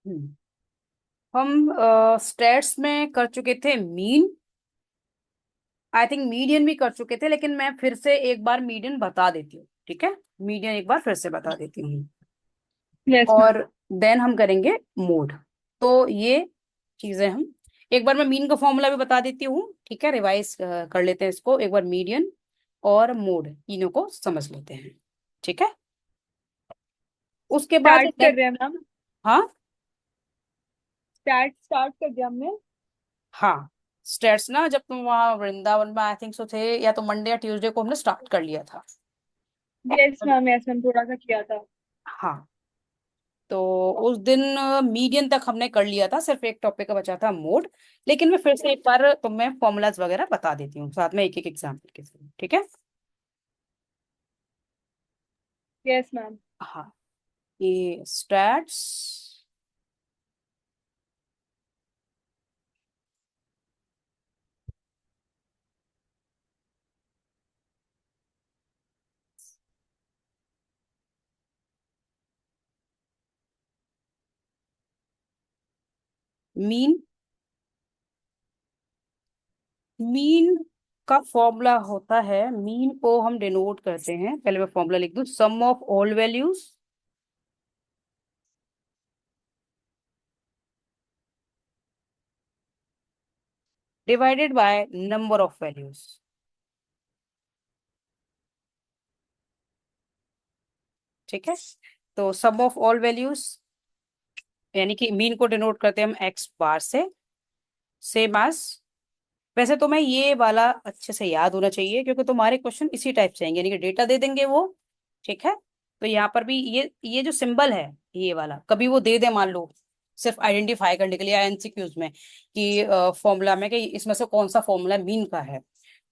हम्म, हम स्टेट्स में कर चुके थे मीन। आई थिंक मीडियन भी कर चुके थे, लेकिन मैं फिर से एक बार मीडियन बता देती हूँ, ठीक है। मीडियन एक बार फिर से बता देती हूँ। Yes ma'am. और देन हम करेंगे मोड। तो ये चीजें हम एक बार मैं मीन का फॉर्मूला भी बता देती हूँ, ठीक है। रिवाइज कर लेते हैं इसको एक बार। मीडियन और मोड तीनों को समझ लेते हैं, ठीक है। उसके बाद स्टार्ट कर रहे हैं मैम। हाँ। स्टार्ट कर दिया हमने। हाँ, स्टेट्स ना, जब तुम वहाँ वृंदावन में आई थिंक सो थे, या तो मंडे या ट्यूसडे को हमने स्टार्ट कर लिया था। यस मैम थोड़ा सा किया था। हाँ, तो उस दिन मीडियन तक हमने कर लिया था, सिर्फ एक टॉपिक का बचा था मोड। लेकिन मैं फिर से एक बार तुम्हें फॉर्मूलाज वगैरह बता देती हूँ, साथ में एक एक एग्जाम्पल के साथ, ठीक है। Yes ma'am. हाँ, ये स्टैट्स मीन। मीन का फॉर्मूला होता है, मीन को हम डिनोट करते हैं, पहले मैं फॉर्मूला लिख दूं, sum of all values divided by number of values, ठीक है। तो सम ऑफ ऑल वैल्यूज यानी कि मीन को डिनोट करते हैं हम एक्स बार से, सेम एज। वैसे तो मैं ये वाला अच्छे से याद होना चाहिए, क्योंकि तुम्हारे क्वेश्चन इसी टाइप से आएंगे, यानी कि डेटा दे देंगे वो, ठीक है। तो यहाँ पर भी ये जो सिंबल है, ये वाला कभी वो दे दे, मान लो सिर्फ आइडेंटिफाई करने के लिए एमसीक्यूज में, कि फॉर्मूला में कि इसमें से कौन सा फॉर्मूला मीन का है।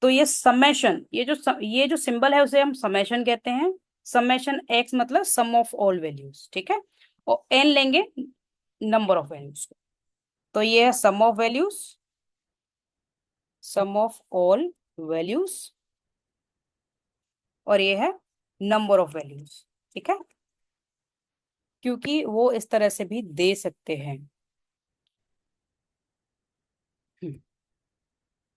तो ये समेशन, ये जो सिंबल है उसे हम समेशन कहते हैं। समेशन एक्स मतलब सम ऑफ ऑल वैल्यूज, ठीक है। और एन लेंगे नंबर ऑफ वैल्यूज। तो ये है sum of values, sum of all values, और ये है नंबर ऑफ वैल्यूज, ठीक है। क्योंकि वो इस तरह से भी दे सकते हैं। हम्म,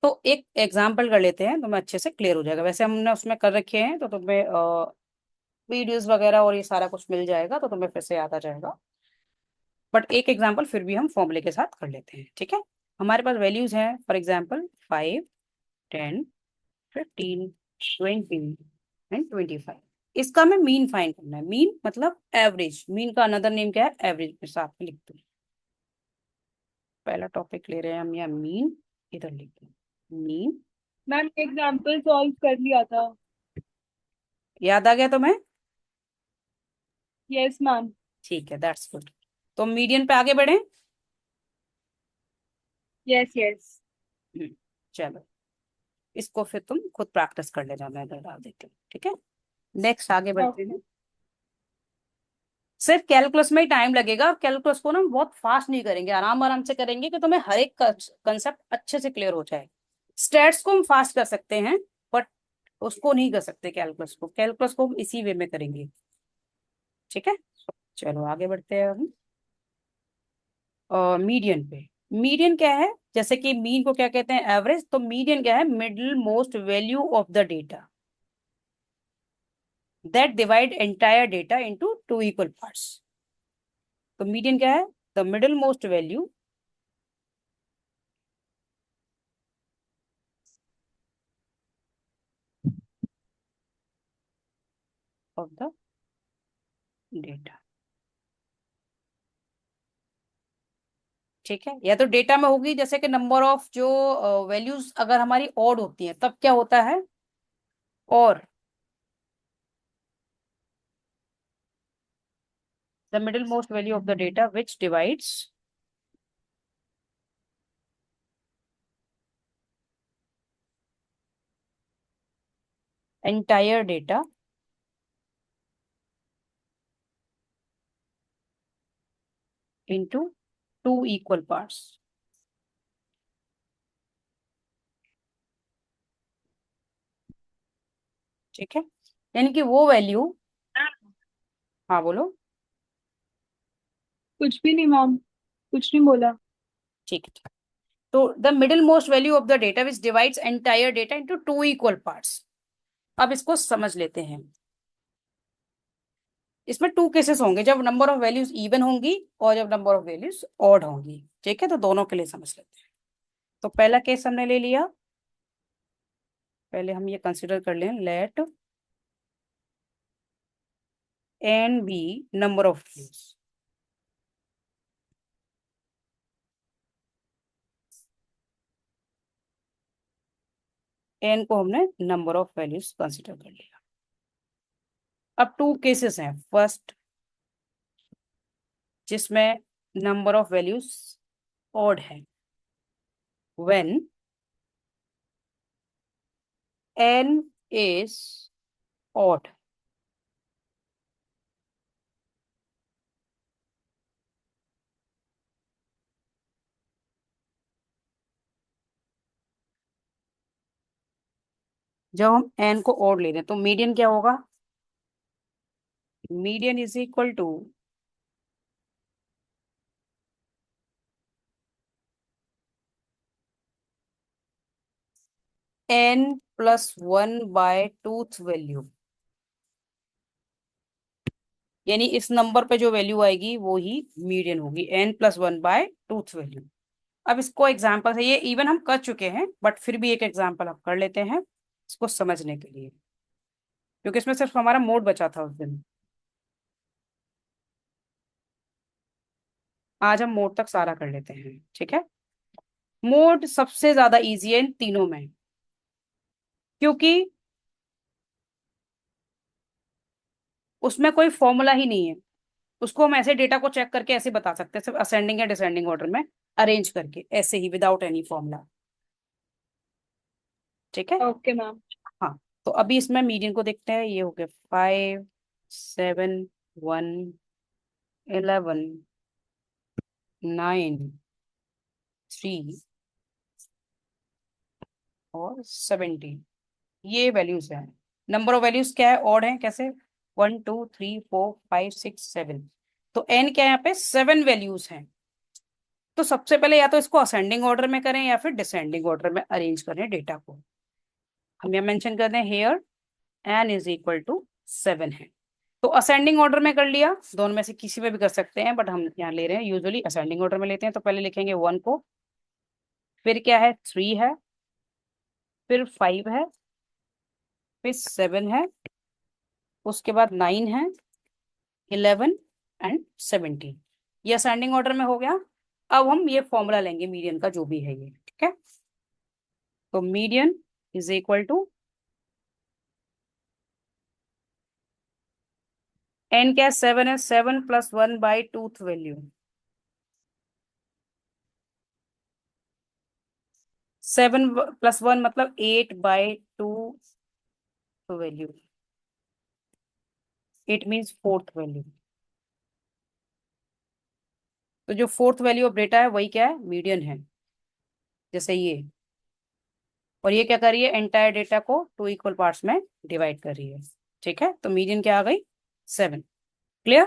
तो एक एग्जांपल कर लेते हैं, तो मैं अच्छे से क्लियर हो जाएगा। वैसे हमने उसमें कर रखे हैं, तो तुम्हें वीडियोस वगैरह और ये सारा कुछ मिल जाएगा, तो तुम्हें फिर से याद आ जाएगा। बट एक एग्जांपल फिर भी हम फॉर्मूले के साथ कर लेते हैं, ठीक है। हमारे पास वैल्यूज हैं, फॉर एग्जांपल 5, 10, 15, 20 एंड 25। इसका हमें मीन फाइंड करना है। मीन मतलब एवरेज, मीन का अनदर नेम क्या है, एवरेज। मैं साथ में लिखती हूँ, पहला टॉपिक ले रहे हैं हम, या मीन इधर लिखते हैं मीन। मैम एग्जाम्पल सॉल्व कर लिया था। याद आ गया तुम्हें? Yes ma'am. ठीक है, दैट्स गुड। तो मीडियन पे आगे बढ़े। Yes yes. चलो, इसको फिर तुम खुद प्रैक्टिस कर लेना, मैं इधर डाल देती हूँ, ठीक है। नेक्स्ट आगे बढ़ते हैं। ओके। सिर्फ कैलकुलस में ही टाइम लगेगा। कैलकुलस को ना हम बहुत फास्ट नहीं करेंगे, आराम आराम से करेंगे, कि तुम्हें हर एक कंसेप्ट अच्छे से क्लियर हो जाए। स्टेट्स को हम फास्ट कर सकते हैं, बट उसको नहीं कर सकते कैलकुलस को। कैलकुलस को हम इसी वे में करेंगे, ठीक है। चलो आगे बढ़ते हैं हम। मीडियन पे, मीडियन क्या है, जैसे कि मीन को क्या कहते हैं, एवरेज। तो मीडियन क्या है, middle most value of the data that divide entire data into two equal parts. तो मीडियन क्या है, the middle most value of the data, ठीक है। या तो डेटा में होगी, जैसे कि नंबर ऑफ जो वैल्यूज अगर हमारी ऑड होती हैं तब क्या होता है, और the middle most value of the data which divides entire data into two equal parts, ठीक है। यानी कि वो वैल्यू, हाँ बोलो। कुछ भी नहीं मैम, कुछ नहीं बोला। ठीक है। तो the middle most value of the data which divides entire data into two equal parts. अब इसको समझ लेते हैं। इसमें टू केसेस होंगे, जब नंबर ऑफ वैल्यूज इवन होंगी और जब नंबर ऑफ वैल्यूज ऑड होंगी। ठीक है, तो दोनों के लिए समझ लेते हैं। तो पहला केस हमने ले लिया। पहले हम ये कंसिडर कर लें, let N be number of values. N को हमने नंबर ऑफ वैल्यूज कंसिडर कर लिया। अब टू केसेस हैं। फर्स्ट, जिसमें नंबर ऑफ वैल्यूज ऑड है, व्हेन n is odd। जब हम n को odd ले रहे हैं तो मीडियन क्या होगा? Median is equal to n plus one by twoth value. यानी इस नंबर पे जो वैल्यू आएगी वो ही मीडियन होगी, n plus one by twoth value. अब इसको एग्जाम्पल से, ये इवन हम कर चुके हैं बट फिर भी एक एग्जाम्पल आप कर लेते हैं इसको समझने के लिए, क्योंकि इसमें सिर्फ हमारा मोड बचा था उस दिन। आज हम मोड तक सारा कर लेते हैं, ठीक है। मोड सबसे ज्यादा इजी है इन तीनों में, क्योंकि उसमें कोई फॉर्मूला ही नहीं है। उसको हम ऐसे डेटा को चेक करके ऐसे बता सकते हैं, सिर्फ असेंडिंग या डिसेंडिंग ऑर्डर में अरेंज करके, ऐसे ही विदाउट एनी फॉर्मूला। ठीक है। Okay ma'am. हाँ, तो अभी इसमें मीडियन को देखते हैं। ये हो गया 5, 7, 1, 11, 9, 3 और 17। ये वैल्यूज हैं। नंबर ऑफ वैल्यूज क्या है? ऑड है। कैसे? 1, 2, 3, 4, 5, 6, 7। तो एन क्या है? यहाँ पे 7 वैल्यूज हैं। तो सबसे पहले या तो इसको असेंडिंग ऑर्डर में करें या फिर डिसेंडिंग ऑर्डर में अरेंज करें डेटा को। हम यहाँ मेंशन कर दें here N is equal to 7 है। तो असेंडिंग ऑर्डर में कर लिया, दोनों में से किसी में भी कर सकते हैं बट हम यहाँ ले रहे हैं यूजुअली असेंडिंग ऑर्डर में लेते हैं। तो पहले लिखेंगे 1 को, फिर क्या है 3 है, फिर 5 है, फिर 7 है, उसके बाद 9 है, 11 एंड 17। ये असेंडिंग ऑर्डर में हो गया। अब हम ये फॉर्मूला लेंगे मीडियन का, जो भी है ये, ठीक है। तो median is equal to N क्या है? 7 है। 7 plus one by twoth value. 7 plus 1 मतलब 8/2 value. It means fourth value. तो जो फोर्थ वैल्यू ऑफ डेटा है वही क्या है? मीडियन है, जैसे ये। और ये क्या कर रही है? एंटायर डेटा को टू इक्वल पार्ट्स में डिवाइड कर रही है। ठीक है, तो मीडियन क्या आ गई? 7। क्लियर?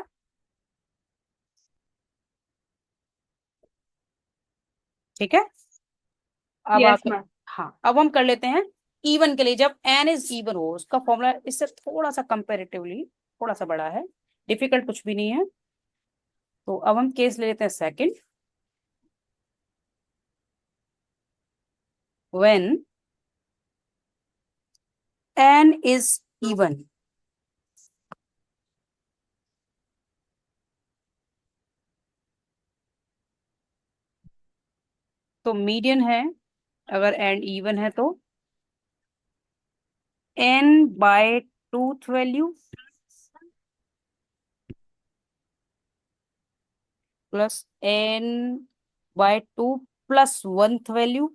ठीक है। अब यस आगे, मैम। हाँ, अब हम कर लेते हैं इवन के लिए। जब एन इज इवन हो, उसका फॉर्मूला इससे थोड़ा सा कंपेरेटिवली थोड़ा सा बड़ा है, डिफिकल्ट कुछ भी नहीं है। तो अब हम केस ले लेते हैं second, when n is even. तो मीडियन है, अगर एन इवन है तो n by twoth value plus n by two plus oneth value.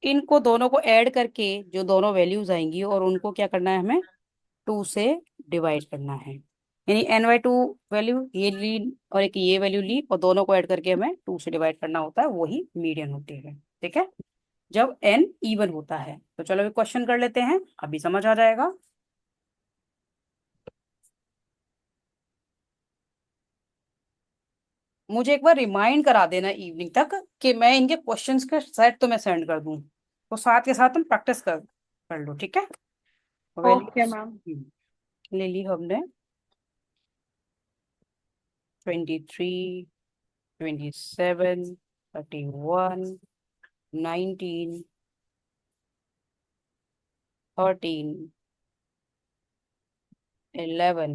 इनको दोनों को ऐड करके जो दोनों वैल्यूज आएंगी और उनको क्या करना है? हमें 2 से डिवाइड करना है। यानी n/2 वैल्यू ये ली और एक ये वैल्यू ली और दोनों को ऐड करके हमें 2 से डिवाइड करना होता है, वही मीडियन होती है। ठीक है, जब n इवन होता है। तो चलो अभी क्वेश्चन कर लेते हैं, अभी समझ आ जाएगा। मुझे एक बार रिमाइंड करा देना इवनिंग तक कि मैं इनके क्वेश्चंस के सेट तो मैं सेंड कर दूं, तो साथ के साथ तुम प्रैक्टिस कर लो, ठीक है। Okay values ma'am. ले ली हमने। 23, 27, 31, 19, 13, 11,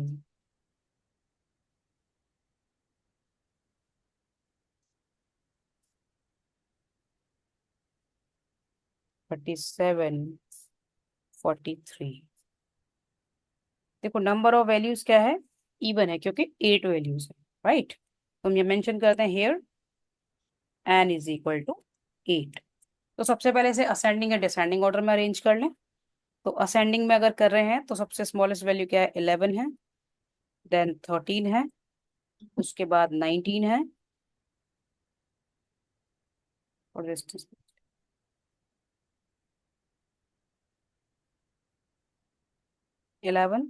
37, 43। देखो नंबर ऑफ वैल्यूज क्या है, इवन है क्योंकि 8 वैल्यूज है, राइट। तो हम ये मेंशन करते हैं here n is equal to 8। तो सबसे पहले इसे असेंडिंग या डिसेंडिंग ऑर्डर में अरेंज कर लें। तो असेंडिंग में अगर कर रहे हैं तो सबसे स्मॉलेस्ट वैल्यू क्या है, 11 है, देन 13 है, उसके बाद 19 है, और रेस्ट 11,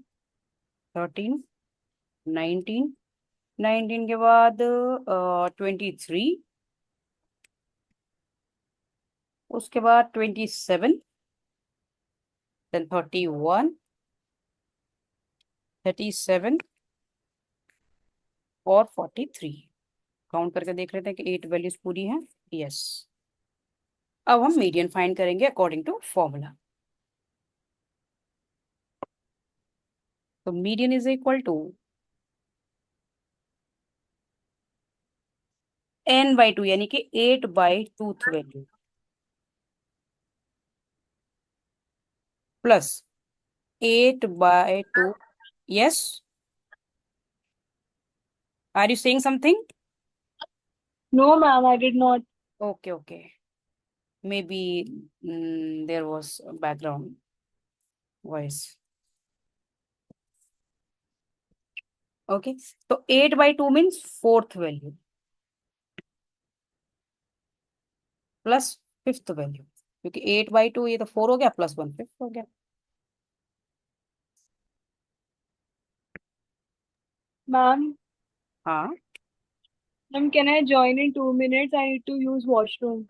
13, 19, 19 के बाद 23, उसके बाद 27, देन 31, 37 और 43। काउंट करके देख लेते हैं कि 8 वैल्यूज पूरी हैं। यस। अब हम मीडियन फाइंड करेंगे अकॉर्डिंग टू फॉर्मूला। तो median is equal to n/2 यानी कि 8/2 value plus 8/2। Yes, are you saying something? No ma'am, I did not. Okay okay, maybe there was background voice. Okay, तो 8/2 means fourth value plus fifth value, क्योंकि 8/2 ये तो 4 हो गया, plus 1 fifth हो गया। मैम, हाँ। Ma'am can I join in 2 minutes? I need to use washroom.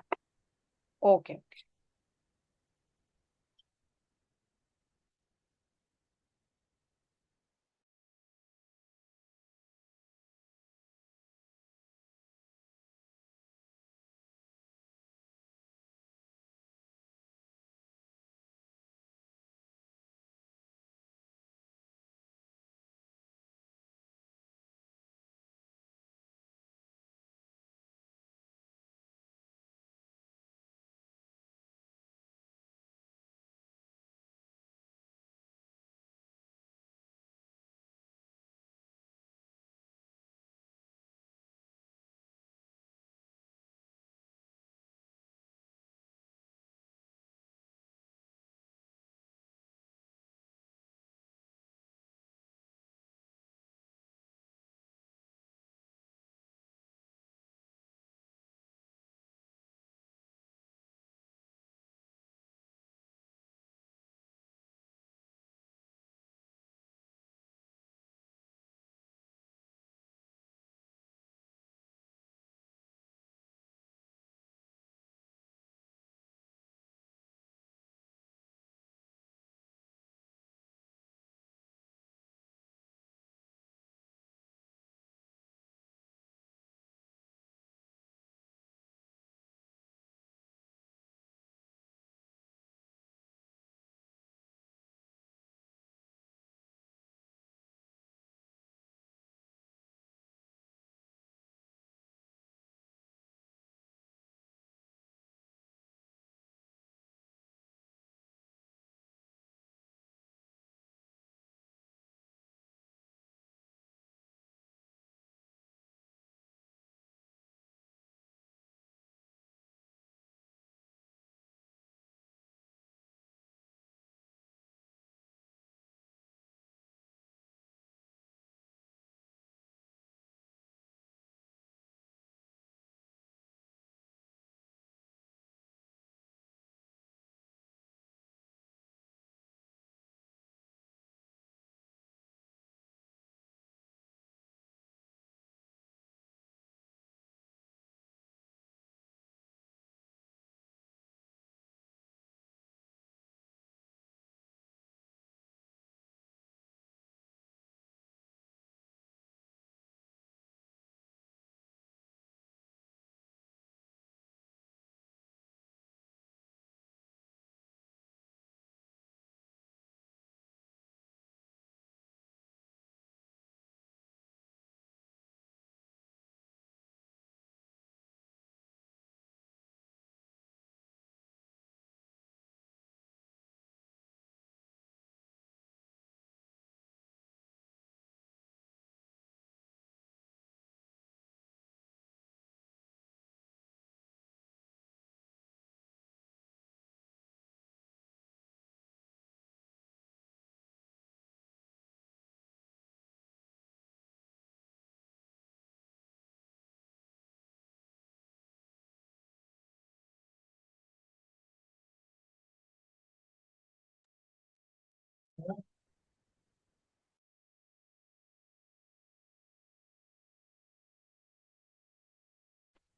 Okay.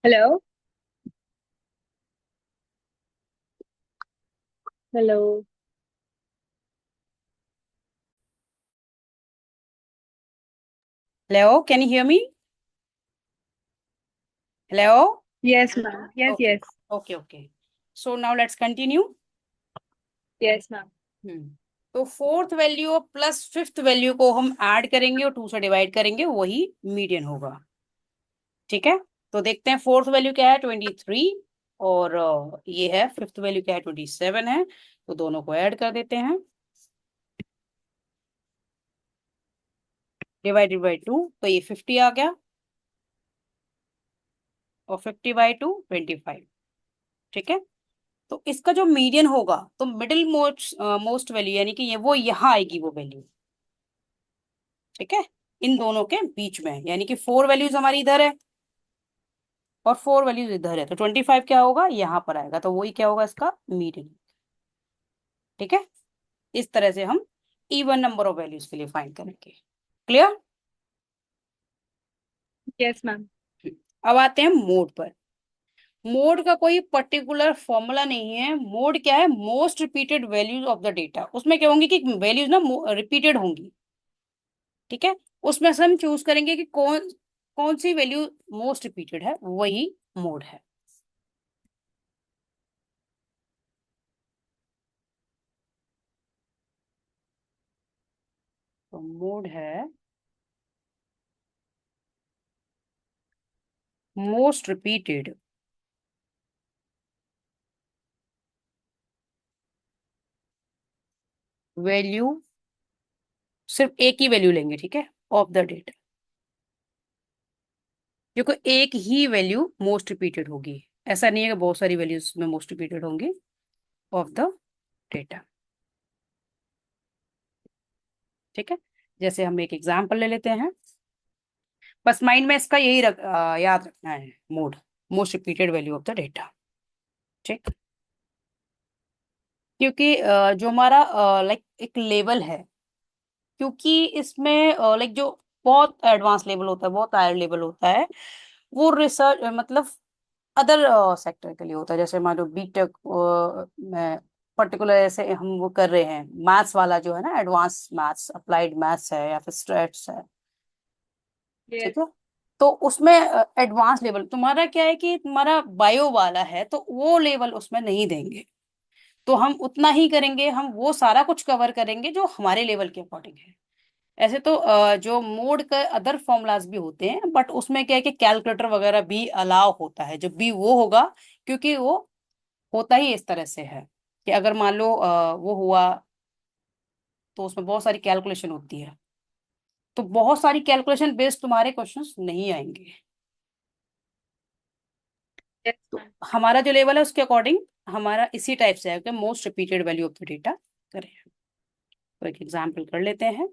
Hello. Hello. Hello, can you hear me? Hello. Yes ma'am, yes okay, yes. Okay, okay. So now let's continue. Yes ma'am. Hmm तो fourth value और plus fifth value को हम add करेंगे और to से divide करेंगे, वही median होगा। ठीक है। तो देखते हैं फोर्थ वैल्यू क्या है, 23। और ये है फिफ्थ वैल्यू क्या है, 27 है। तो दोनों को ऐड कर देते हैं, डिवाइडेड बाई टू, तो ये 50 आ गया। और 50/2 25। ठीक है। तो इसका जो मीडियन होगा, तो मिडिल मोस्ट मोस्ट वैल्यू यानी कि ये वो यहाँ आएगी वो वैल्यू। ठीक है। इन दोनों के बीच में, यानी कि फोर वैल्यूज हमारी इधर है और फोर वैल्यूज इधर है, तो 25 क्या होगा, यहाँ पर आएगा, तो वही क्या होगा इसका मीडियन। ठीक है। इस तरह से हम इवन नंबर ऑफ वैल्यूज के लिए फाइंड करेंगे। क्लियर? Yes ma'am. अब आते हैं मोड पर। मोड का कोई पर्टिकुलर फॉर्मूला नहीं है। मोड क्या है, most repeated values of the data. उसमें क्या होंगी कि वैल्यूज ना रिपीटेड होंगी। ठीक है। उसमें से हम चूज करेंगे कि कौन कौन सी वैल्यू मोस्ट रिपीटेड है, वही मोड है। तो मोड है मोस्ट रिपीटेड वैल्यू। सिर्फ एक ही वैल्यू लेंगे, ठीक है, ऑफ द डेटा। देखो, एक ही वैल्यू मोस्ट रिपीटेड होगी। ऐसा नहीं है कि बहुत सारी वैल्यूज में मोस्ट रिपीटेड होंगी ऑफ द डेटा। ठीक है। जैसे हम एक एग्जांपल ले लेते हैं। बस माइंड में इसका यही याद रखना है, mode most repeated value of the data. ठीक। क्योंकि जो हमारा लाइक एक लेवल है, क्योंकि इसमें लाइक जो बहुत एडवांस लेवल होता है, बहुत हायर लेवल होता है, वो रिसर्च मतलब अदर सेक्टर के लिए होता है। जैसे मान लो बीटेक में पर्टिकुलर ऐसे हम वो कर रहे हैं, मैथ्स वाला जो है ना, एडवांस मैथ्स, अप्लाइड मैथ्स है या फिर स्टैट्स है। यस। ठीक है। तो उसमें एडवांस लेवल तुम्हारा क्या है कि तुम्हारा बायो वाला है, तो वो लेवल उसमें नहीं देंगे। तो हम उतना ही करेंगे, हम वो सारा कुछ कवर करेंगे जो हमारे लेवल के अकॉर्डिंग है। ऐसे तो जो मोड का अदर फॉर्मूलाज भी होते हैं, बट उसमें क्या है कि कैलकुलेटर वगैरह भी अलाउ होता है, जब भी वो होगा। क्योंकि वो होता ही इस तरह से है कि अगर मान लो वो हुआ, तो उसमें बहुत सारी कैलकुलेशन होती है। तो बहुत सारी कैलकुलेशन बेस्ड तुम्हारे क्वेश्चंस नहीं आएंगे। यस तो मैम। हमारा जो लेवल है उसके अकॉर्डिंग हमारा इसी टाइप से है कि most repeated value of the data करें। तो एक एग्जांपल कर लेते हैं।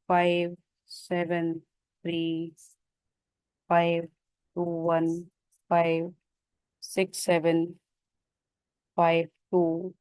5, 2, 1, 5, 6, 7, 5, 4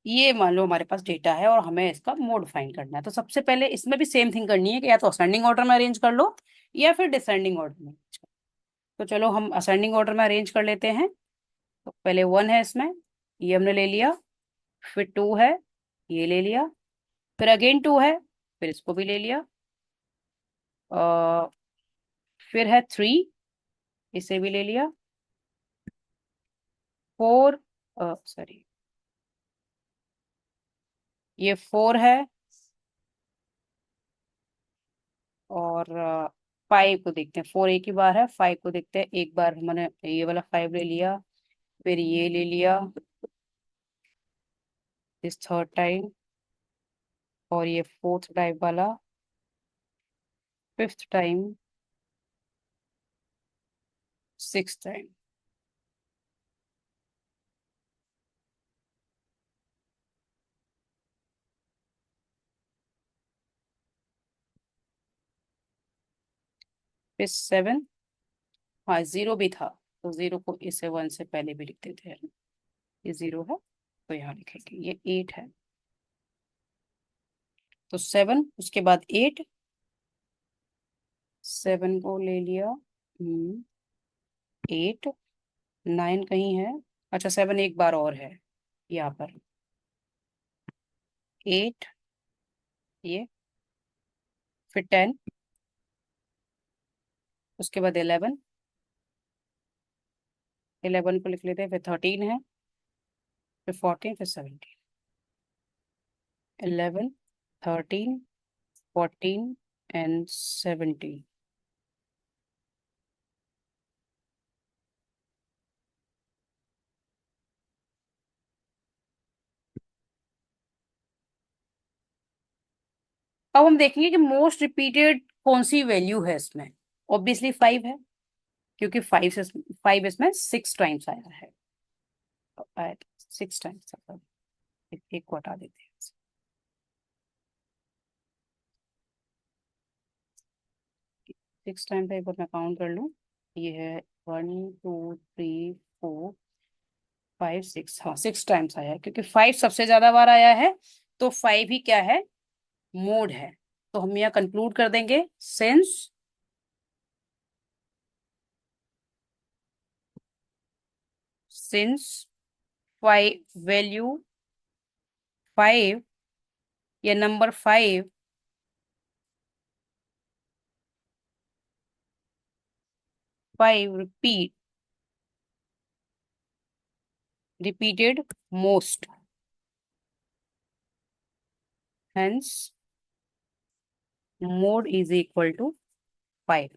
ये मान लो हमारे पास डेटा है और हमें इसका मोड फाइंड करना है। तो सबसे पहले इसमें भी सेम थिंग करनी है कि या तो असेंडिंग ऑर्डर में अरेंज कर लो या फिर डिसेंडिंग ऑर्डर में arrange कर लो। तो चलो हम असेंडिंग ऑर्डर में अरेंज कर लेते हैं। तो पहले वन है इसमें, ये हमने ले लिया। फिर टू है, ये ले लिया। फिर अगेन टू है, फिर इसको भी ले लिया। फिर है थ्री, इसे भी ले लिया। फोर, सॉरी, ये फोर है। और फाइव को देखते हैं, फोर एक ही बार है, फाइव को देखते हैं एक बार। मैंने ये वाला फाइव ले लिया, फिर ये ले लिया इस थर्ड टाइम, और ये फोर्थ टाइम वाला फिफ्थ टाइम, सिक्स टाइम। फिर 7, हाँ 0 भी था, तो 0 को इसे 1 से पहले भी लिख देते हैं। ये 0 है तो यहाँ लिखेंगे, ये 8 है, तो 7 उसके बाद 8, 7 को ले लिया, 8, 9 कहीं है, अच्छा 7 एक बार और है यहाँ पर, 8, ये, फिर 10, उसके बाद 11, 11 को लिख लेते हैं, फिर 13 है, फिर 14, फिर 17, 11, 13, 14 एंड 17। अब हम देखेंगे कि मोस्ट रिपीटेड कौन सी वैल्यू है इसमें। ऑब्वियसली 5 है, क्योंकि 5 इसमें 6 टाइम्स आया है, 6 टाइम्स, एक को हटा देते हैं। 6 टाइम्स एक बार मैं काउंट कर लूँ, ये है 1 2 3 4 5 6, हाँ 6 टाइम्स आया है, क्योंकि 5 सबसे ज्यादा बार आया है, तो 5 ही क्या है, मोड है। तो हम यहाँ कंक्लूड कर देंगे, सिंस 5 वैल्यू 5, या number 5 repeated most, hence mode is equal to 5।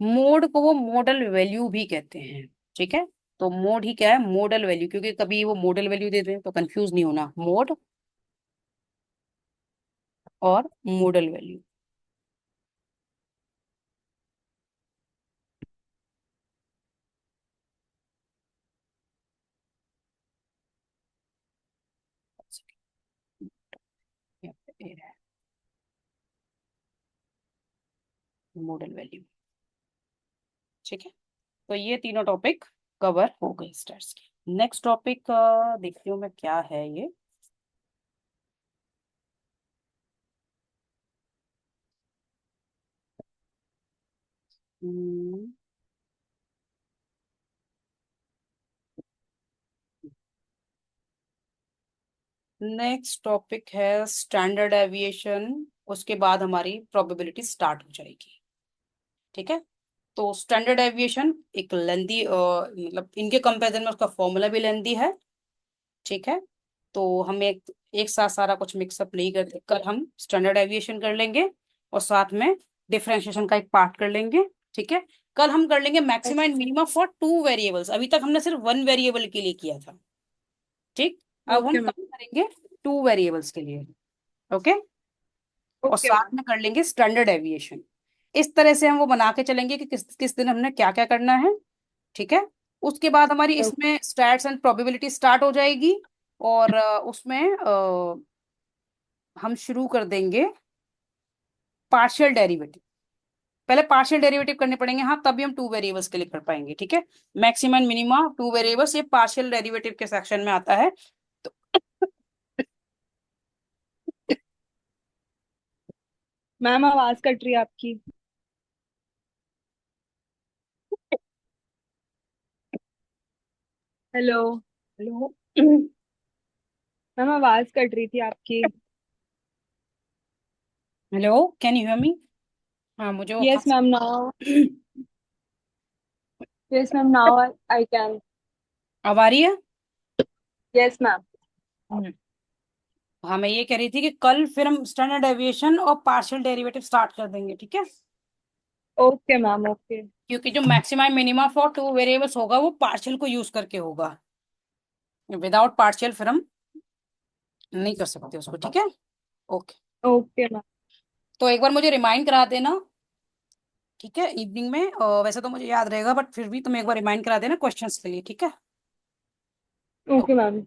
Mode को वो मॉडल वैल्यू भी कहते हैं, ठीक है। तो मोड ही क्या है, मॉडल वैल्यू, क्योंकि कभी वो मॉडल वैल्यू देते हैं तो कंफ्यूज नहीं होना, मोड और मॉडल वैल्यू। मॉडल वैल्यू, ठीक है। तो ये तीनों टॉपिक कवर हो गए स्टार्स के। नेक्स्ट टॉपिक देखती हूँ मैं क्या है ये। नेक्स्ट टॉपिक है स्टैंडर्ड एविएशन, उसके बाद हमारी प्रोबेबिलिटी स्टार्ट हो जाएगी, ठीक है। तो स्टैंडर्ड एविएशन एक लेंदी, मतलब इनके कंपैरिजन में उसका फॉर्मूला भी लेंदी है, ठीक है। तो हम एक साथ सारा कुछ मिक्सअप नहीं करते, कल हम स्टैंडर्ड एविएशन कर लेंगे और साथ में डिफरेंशिएशन का एक पार्ट कर लेंगे, ठीक है। कल हम कर लेंगे maximum and minimum for 2 variables, अभी तक हमने सिर्फ 1 वेरिएबल के लिए किया था, ठीक। अब हम ओके मैम। कल करेंगे 2 वेरिएबल्स के लिए, ओके। और ओके साथ मैम। में कर लेंगे स्टैंडर्ड एविएशन। इस तरह से हम वो बना के चलेंगे कि किस किस दिन हमने क्या क्या करना है, ठीक है। उसके बाद हमारी इसमें स्टैट्स एंड प्रोबेबिलिटी स्टार्ट हो जाएगी, और उसमें हम शुरू कर देंगे पार्शियल डेरिवेटिव। पहले पार्शियल डेरिवेटिव करने पड़ेंगे, हाँ तभी हम 2 वेरिएबल्स के लिए कर पाएंगे, ठीक है। मैक्सिमम मिनिमा 2 वेरिएबल्स, ये पार्शियल डेरिवेटिव के सेक्शन में आता है। तो मैम आवाज कट रही है आपकी। हेलो। हेलो। मैम आवाज कट रही थी आपकी। Hello, can you hear me? हाँ मुझे वो यस खांसी। Ma'am now. Yes ma'am now I can. अब आ रही है? Yes ma'am. हम्म। हाँ मैं ये कह रही थी कि कल फिर हम स्टैंडर्ड एविएशन और पार्शियल डेरिवेटिव स्टार्ट कर देंगे, ठीक है। Okay ma'am okay. क्योंकि जो मैक्सिमम मिनिमा फॉर 2 वेरिएबल्स होगा वो पार्शियल को यूज करके होगा, विदाउट पार्शियल फिर हम नहीं कर सकते उसको, ठीक है। ओके। Okay ma'am. तो एक बार मुझे रिमाइंड करा देना, ठीक है, इवनिंग में, वैसे तो मुझे याद रहेगा बट फिर भी तुम एक बार रिमाइंड करा देना क्वेश्चंस के लिए, ठीक है। Okay ma'am.